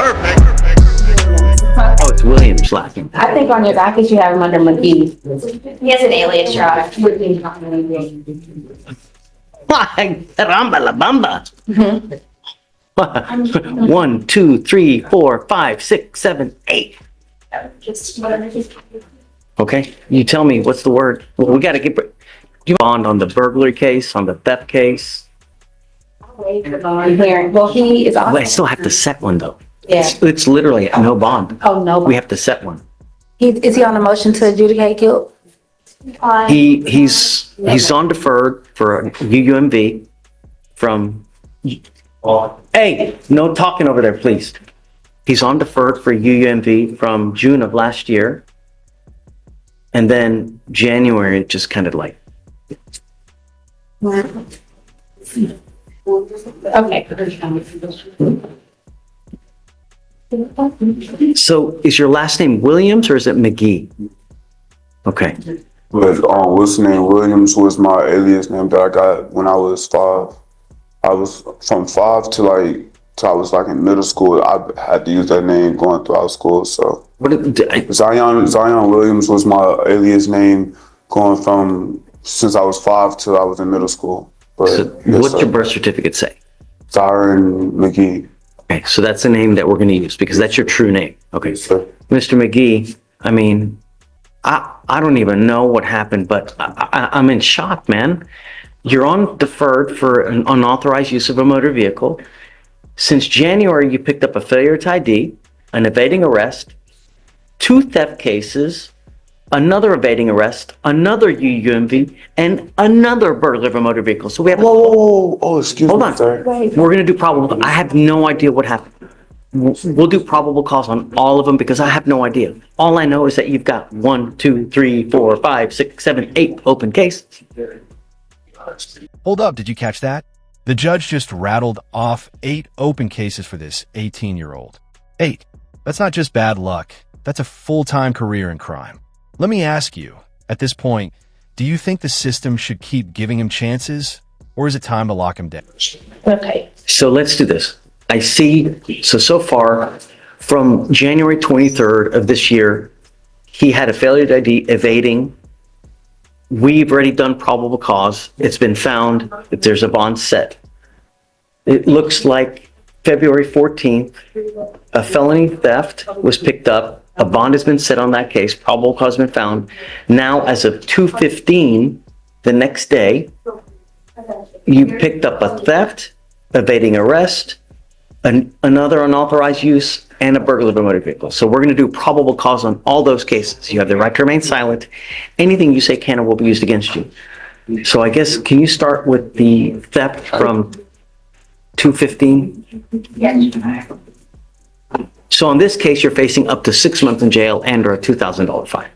Oh, it's Williams laughing. I think on your docket you have him under McGee. He has an alias, Your Honor. Ramba la bamba. Mhm. 1, 2, 3, 4, 5, 6, 7, 8. Okay, you tell me what's the word. Well, we got to get bond on the burglary case, on the theft case. Well, he is I also. still have to set one though. Yeah. It's literally no bond. Oh, no. We have to set one. Is he on a motion to adjudicate guilt? He's on deferred for UUMV from. Hey, no talking over there, please. He's on deferred for UUMV from June of last year. And then January, it just kind of like. Okay. So is your last name Williams or is it McGee? Okay. But what's the name? Williams was my alias name that I got when I was 5. I was from 5 till I was like in middle school. I had to use that name going throughout school. So Zion Williams was my alias name going from since I was 5 till I was in middle school. But So what's your birth certificate say? Zion McGee. Okay, so that's the name that we're going to use because that's your true name. Okay, Sir. Mr. McGee, I mean, I don't even know what happened, but I'm in shock, man. You're on deferred for an unauthorized use of a motor vehicle. Since January, you picked up a failure to ID, an evading arrest, 2 theft cases, another evading arrest, another UUMV, and another burglary of a motor vehicle. So we have. Whoa. Oh, excuse Hold me, on. sir. We're going to do probable. I have no idea what happened. We'll do probable cause on all of them because I have no idea. All I know is that you've got 1, 2, 3, 4, 5, 6, 7, 8 open cases. Hold up, did you catch that? The judge just rattled off 8 open cases for this 18-year-old. 8. That's not just bad luck. That's a full-time career in crime. Let me ask you, at this point, do you think the system should keep giving him chances, or is it time to lock him down? Okay. So let's do this. I see, so far, from January 23rd of this year, he had a failure to ID evading. We've already done probable cause. It's been found that there's a bond set. It looks like February 14th, a felony theft was picked up. A bond has been set on that case. Probable cause has been found. Now, as of 2/15, the next day, you picked up a theft, evading arrest, another unauthorized use, and a burglary of a motor vehicle. So we're going to do probable cause on all those cases. You have the right to remain silent. Anything you say can or will be used against you. So I guess, can you start with the theft from 2/15? Yes. So in this case, you're facing up to 6 months in jail and or a $2,000 fine.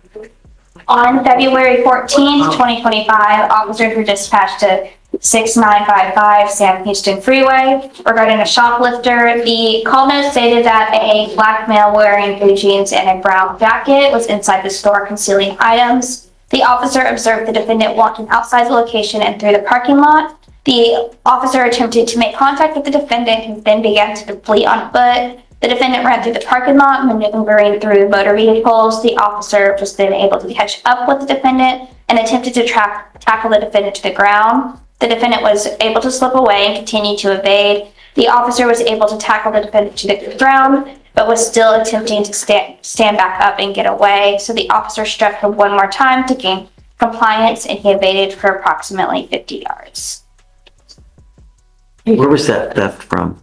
On February 14th, 2025, officers were dispatched to 6955 Sam Houston Freeway regarding a shoplifter. The call note stated that a black male wearing blue jeans and a brown jacket was inside the store concealing items. The officer observed the defendant walking outside the location and through the parking lot. The officer attempted to make contact with the defendant, who then began to flee on foot. The defendant ran through the parking lot, maneuvering through motor vehicles. The officer was then able to catch up with the defendant and attempted to tackle the defendant to the ground. The defendant was able to slip away and continue to evade. The officer was able to tackle the defendant to the ground, but was still attempting to stand back up and get away. So the officer struck him one more time to gain compliance, and he evaded for approximately 50 yards. Where was that theft from?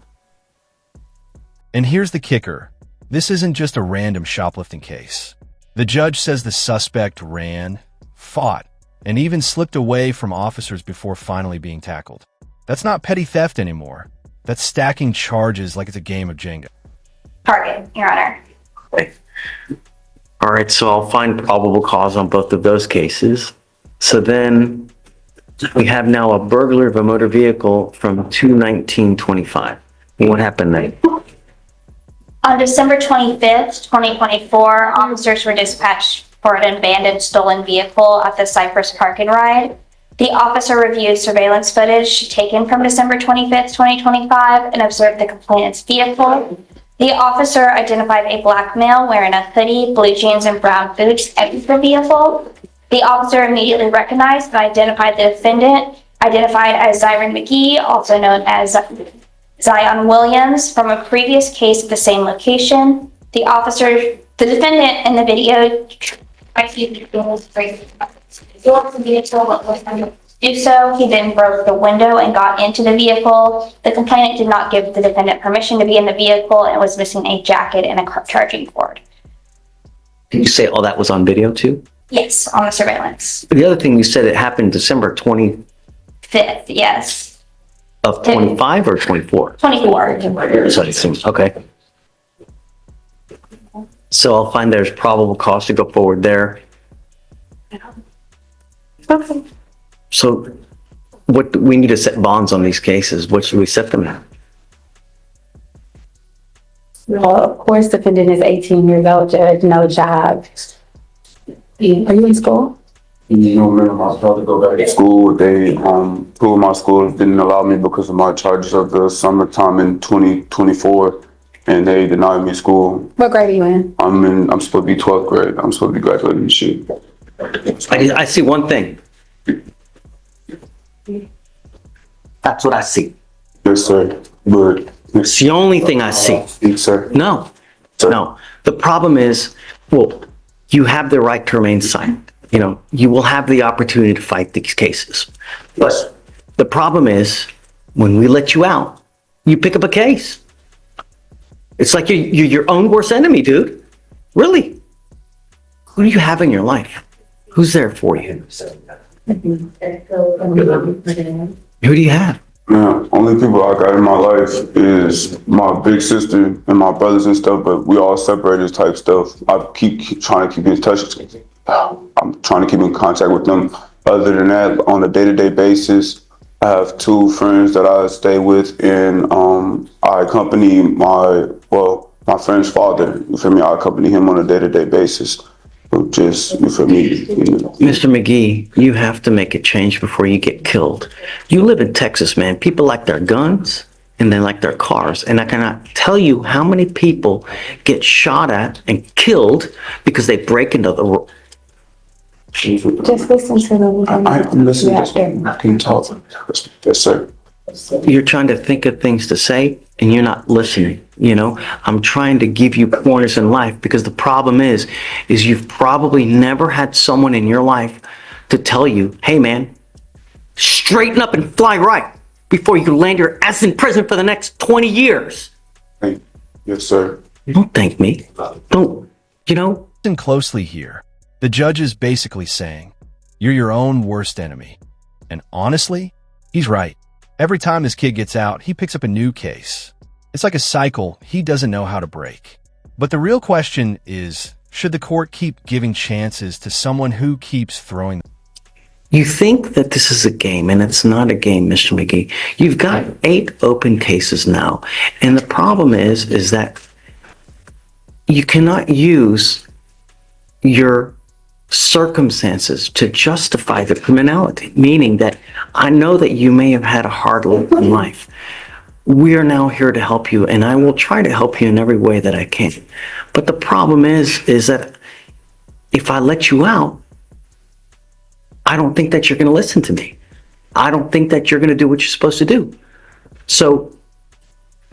And here's the kicker. This isn't just a random shoplifting case. The judge says the suspect ran, fought, and even slipped away from officers before finally being tackled. That's not petty theft anymore. That's stacking charges like it's a game of Jenga. Target, Your Honor. Okay. All right, so I'll find probable cause on both of those cases. So then we have now a burglary of a motor vehicle from 2/19/25. What happened then? On December 25th, 2024, officers were dispatched for an abandoned stolen vehicle at the Cypress Park and Ride. The officer reviewed surveillance footage taken from December 25th, 2025 and observed the complainant's vehicle. The officer identified a black male wearing a hoodie, blue jeans, and brown boots exit the vehicle. The officer immediately recognized and identified the defendant, identified as Zyron McGee, also known as Zion Williams, from a previous case at the same location. The defendant in the video tried to do so. He then broke the window and got into the vehicle. The complainant did not give the defendant permission to be in the vehicle and was missing a jacket and a car charging cord. Did you say all that was on video too? Yes, on the surveillance. The other thing you said, it happened December 20 5th, yes. of 25 or 24? 24. So it seems, okay. So I'll find there's probable cause to go forward there. Okay. So what, we need to set bonds on these cases. What should we set them at? Well, of course, defendant is 18 years old, judge, no job. Are you in school? You know, man, I was about to go back to school. They, two of my schools didn't allow me because of my charges of the summertime in 2024, and they denied me school. What grade are you in? I'm supposed to be 12th grade. I'm supposed to be graduating this year. I see one thing. That's what I see. Yes, sir. But It's the only thing I see. yes, sir. No, Sir. no. The problem is, well, you have the right to remain silent. You know, you will have the opportunity to fight these cases. But the problem is, when we let you out, you pick up a case. It's like you're your own worst enemy, dude. Really. Who do you have in your life? Who's there for you? Who do you have? Man, only people I got in my life is my big sister and my brothers and stuff, but we all separated type stuff. I keep trying to keep in touch. I'm trying to keep in contact with them. Other than that, on a day-to-day basis, I have two friends that I stay with, and I accompany my friend's father. You feel me? I accompany him on a day-to-day basis. Just, you feel me? Mr. McGee, you have to make a change before you get killed. You live in Texas, man. People like their guns and they like their cars. And I cannot tell you how many people get shot at and killed because they break into the... Just listen to them. I'm listening to this. I can talk. Yes, sir. You're trying to think of things to say and you're not listening. You know, I'm trying to give you pointers in life because the problem is you've probably never had someone in your life to tell you, hey man, straighten up and fly right before you land your ass in prison for the next 20 years. Hey, yes, sir. Don't thank me. Don't, you know? Listen closely here. The judge is basically saying, you're your own worst enemy. And honestly, he's right. Every time this kid gets out, he picks up a new case. It's like a cycle he doesn't know how to break. But the real question is, should the court keep giving chances to someone who keeps throwing them? You think that this is a game, and it's not a game, Mr. McGee. You've got 8 open cases now. And the problem is that you cannot use your circumstances to justify the criminality, meaning that I know that you may have had a hard look in life. We are now here to help you, and I will try to help you in every way that I can. But the problem is that if I let you out, I don't think that you're going to listen to me. I don't think that you're going to do what you're supposed to do. So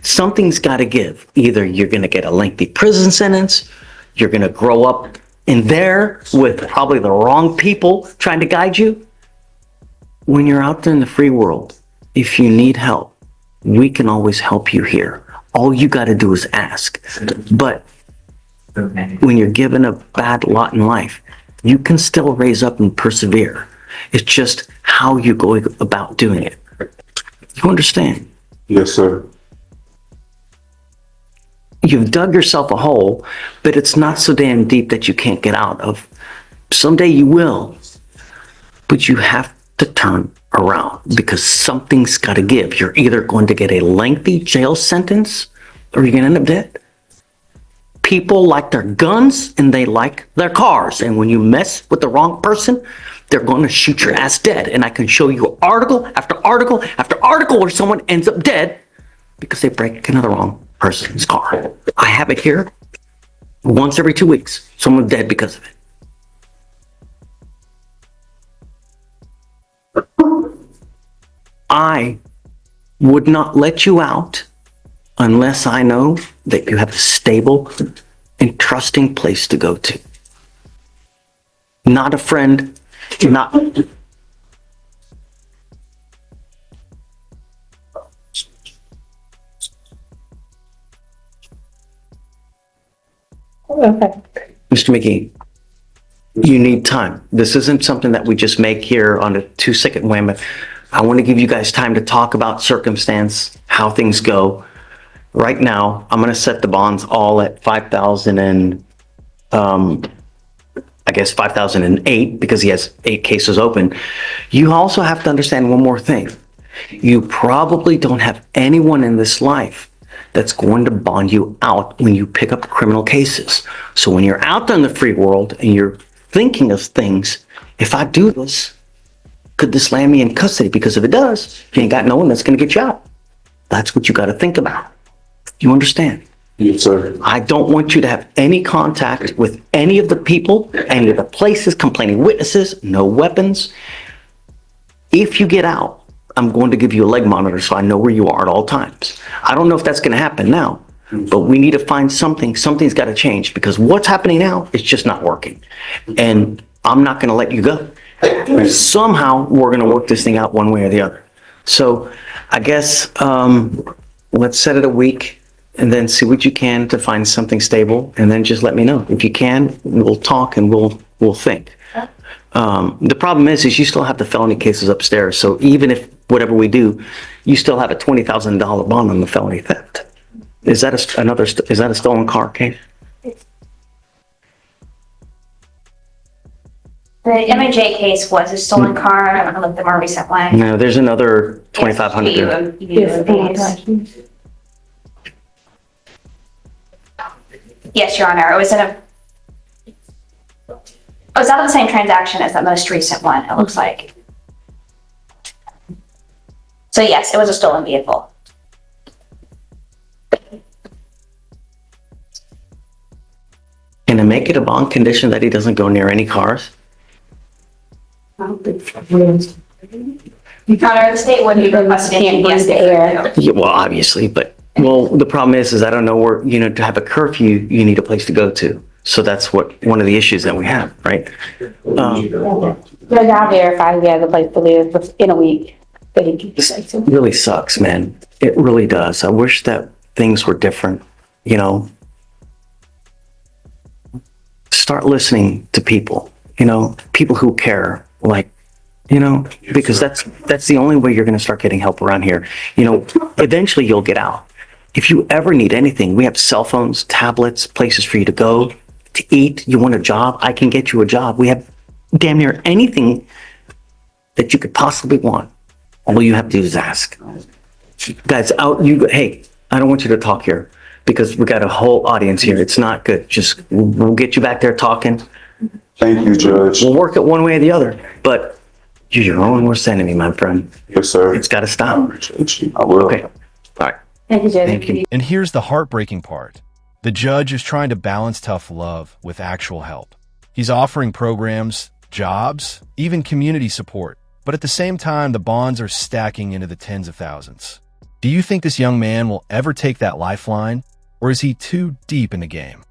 something's got to give. Either you're going to get a lengthy prison sentence, you're going to grow up in there with probably the wrong people trying to guide you. When you're out there in the free world, if you need help, we can always help you here. All you got to do is ask. But when you're given a bad lot in life, you can still raise up and persevere. It's just how you go about doing it. You understand? Yes, sir. You've dug yourself a hole, but it's not so damn deep that you can't get out of. Someday you will, but you have to turn around because something's got to give. You're either going to get a lengthy jail sentence or you're going to end up dead. People like their guns and they like their cars. And when you mess with the wrong person, they're going to shoot your ass dead. And I can show you article after article after article where someone ends up dead because they break into the wrong person's car. I have it here once every 2 weeks. Someone's dead because of it. I would not let you out unless I know that you have a stable and trusting place to go to. Not a friend, not. Okay. Mr. McGee, you need time. This isn't something that we just make here on a 2-second wham. I want to give you guys time to talk about circumstance, how things go. Right now, I'm going to set the bonds all at 5,000 and, I guess 5,008 because he has 8 cases open. You also have to understand one more thing. You probably don't have anyone in this life that's going to bond you out when you pick up criminal cases. So when you're out there in the free world and you're thinking of things, if I do this, could this land me in custody? Because if it does, you ain't got no one that's going to get you out. That's what you got to think about. You understand? Yes, sir. I don't want you to have any contact with any of the people, any of the places, complaining witnesses, no weapons. If you get out, I'm going to give you a leg monitor so I know where you are at all times. I don't know if that's going to happen now, but we need to find something. Something's got to change because what's happening now is just not working. And I'm not going to let you go. Somehow we're going to work this thing out one way or the other. So I guess let's set it a week and then see what you can to find something stable, and then just let me know. If you can, we'll talk and we'll think. The problem is you still have the felony cases upstairs. So even if whatever we do, you still have a $20,000 bond on the felony theft. Is that a stolen car case? The MJ case was a stolen car. I don't know if the more recent one. No, there's another 2,500 there. Yes, Your Honor. It was out of the same transaction as that most recent one, it looks like. So yes, it was a stolen vehicle. Can I make it a bond condition that he doesn't go near any cars? Your Honor, the state would be requesting Can't breathe the air. Yeah, well, obviously, but, well, the problem is I don't know where, to have a curfew, you need a place to go to. So that's one of the issues that we have, right? Judge, I'll verify he has a place to live in a week that he can stay to. Really sucks, man. It really does. I wish that things were different, Start listening to people, people who care, because that's the only way you're going to start getting help around here. Eventually you'll get out. If you ever need anything, we have cell phones, tablets, places for you to go, to eat. You want a job? I can get you a job. We have damn near anything that you could possibly want. All you have to do is ask. Guys, hey, I don't want you to talk here because we got a whole audience here. It's not good. We'll get you back there talking. Thank you, Judge. We'll work it one way or the other, but you're your own worst enemy, my friend. Yes, sir. It's got to stop. I will. Okay. All right. Thank you, Judge. Thank you. And here's the heartbreaking part. The judge is trying to balance tough love with actual help. He's offering programs, jobs, even community support. But at the same time, the bonds are stacking into the tens of thousands. Do you think this young man will ever take that lifeline, or is he too deep in the game?